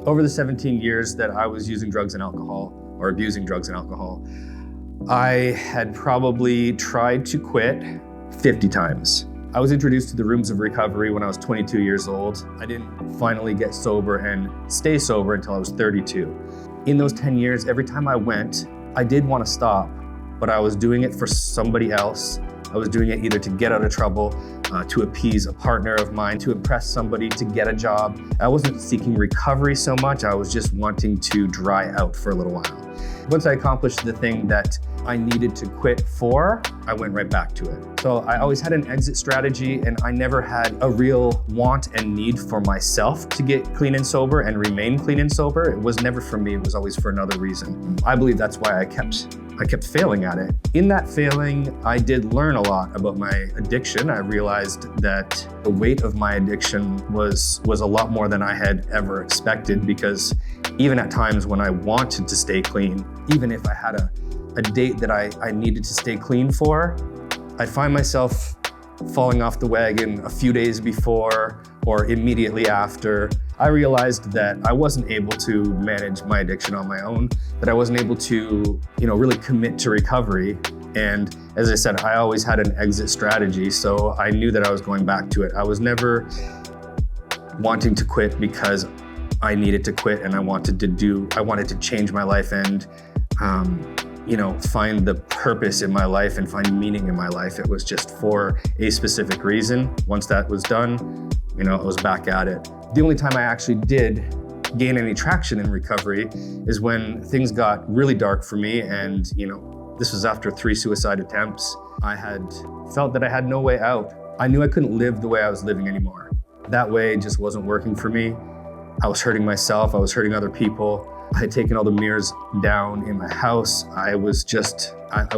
Over the 17 years that I was using drugs and alcohol, or abusing drugs and alcohol, I had probably tried to quit 50 times. I was introduced to the rooms of recovery when I was 22 years old. I didn't finally get sober and stay sober until I was 32. In those 10 years, every time I went, I did want to stop, but I was doing it for somebody else. I was doing it either to get out of trouble, to appease a partner of mine, to impress somebody, to get a job. I wasn't seeking recovery so much, I was just wanting to dry out for a little while. Once I accomplished the thing that I needed to quit for, I went right back to it. So I always had an exit strategy, and I never had a real want and need for myself to get clean and sober and remain clean and sober. It was never for me, it was always for another reason. I believe that's why I kept failing at it. In that failing, I did learn a lot about my addiction. I realized that the weight of my addiction was a lot more than I had ever expected, because even at times when I wanted to stay clean, even if I had a date that I needed to stay clean for, I'd find myself falling off the wagon a few days before or immediately after. I realized that I wasn't able to manage my addiction on my own, that I wasn't able to, really commit to recovery. And as I said, I always had an exit strategy, so I knew that I was going back to it. I was never wanting to quit because I needed to quit and I wanted to change my life and find the purpose in my life and find meaning in my life. It was just for a specific reason. Once that was done, I was back at it. The only time I actually did gain any traction in recovery is when things got really dark for me, and this was after 3 suicide attempts. I had felt that I had no way out. I knew I couldn't live the way I was living anymore. That way just wasn't working for me. I was hurting myself, I was hurting other people. I had taken all the mirrors down in my house. I was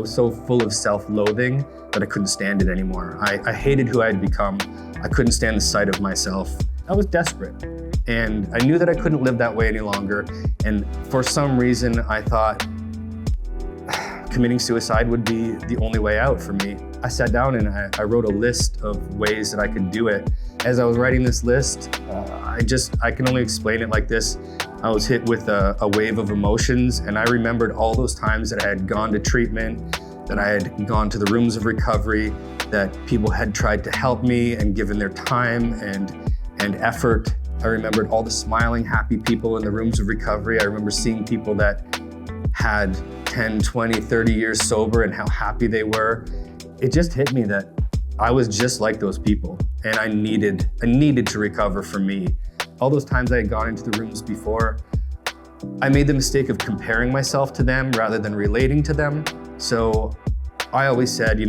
so full of self-loathing that I couldn't stand it anymore. I hated who I had become. I couldn't stand the sight of myself. I was desperate. And I knew that I couldn't live that way any longer. And for some reason, I thought committing suicide would be the only way out for me. I sat down and I wrote a list of ways that I could do it. As I was writing this list, I can only explain it like this. I was hit with a wave of emotions, and I remembered all those times that I had gone to treatment, that I had gone to the rooms of recovery, that people had tried to help me and given their time and effort. I remembered all the smiling, happy people in the rooms of recovery. I remember seeing people that had 10, 20, 30 years sober and how happy they were. It just hit me that I was just like those people, and I needed to recover for me. All those times I had gone into the rooms before, I made the mistake of comparing myself to them rather than relating to them. So I always said,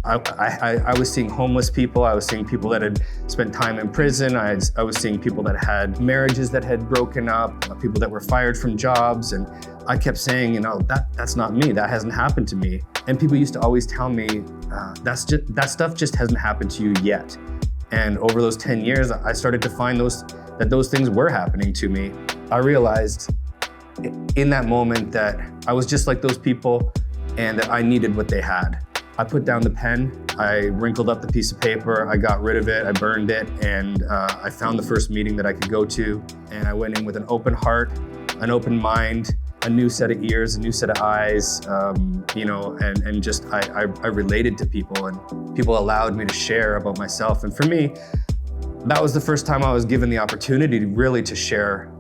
I was seeing homeless people, I was seeing people that had spent time in prison, I was seeing people that had marriages that had broken up, people that were fired from jobs, and I kept saying, that's not me, that hasn't happened to me. And people used to always tell me, that stuff just hasn't happened to you yet. And over those 10 years, I started to find that those things were happening to me. I realized in that moment that I was just like those people and that I needed what they had. I put down the pen, I wrinkled up the piece of paper, I got rid of it, I burned it, and I found the first meeting that I could go to. And I went in with an open heart, an open mind, a new set of ears, a new set of eyes, and just I related to people, and people allowed me to share about myself. And for me, that was the first time I was given the opportunity really to share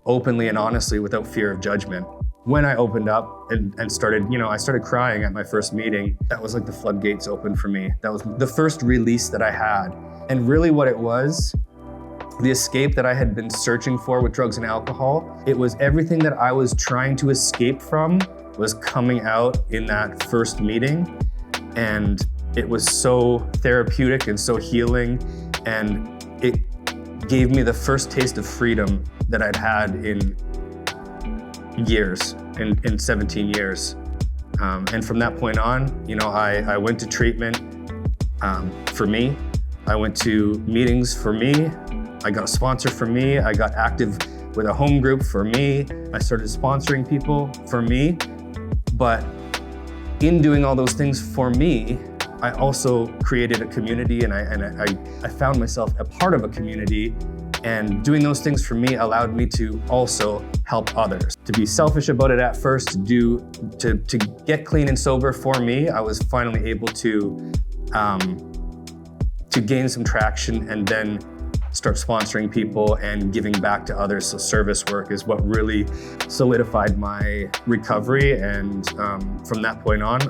openly and honestly without fear of judgment. When I opened up and started, I started crying at my first meeting. That was like the floodgates opened for me. That was the first release that I had. And really what it was, the escape that I had been searching for with drugs and alcohol, it was everything that I was trying to escape from was coming out in that first meeting. And it was so therapeutic and so healing. And it gave me the first taste of freedom that I'd had in years, in 17 years. And from that point on, I went to treatment for me. I went to meetings for me. I got a sponsor for me. I got active with a home group for me. I started sponsoring people for me. But in doing all those things for me, I also created a community, and I found myself a part of a community. And doing those things for me allowed me to also help others. To be selfish about it at first, to get clean and sober for me, I was finally able to gain some traction and then start sponsoring people and giving back to others. So service work is what really solidified my recovery. And from that point on,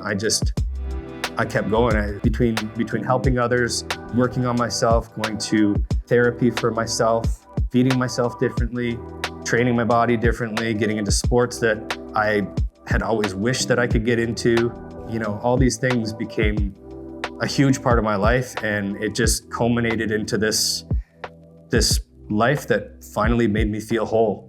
I kept going. Between helping others, working on myself, going to therapy for myself, feeding myself differently, training my body differently, getting into sports that I had always wished that I could get into. You know, all these things became a huge part of my life, and it just culminated into this life that finally made me feel whole.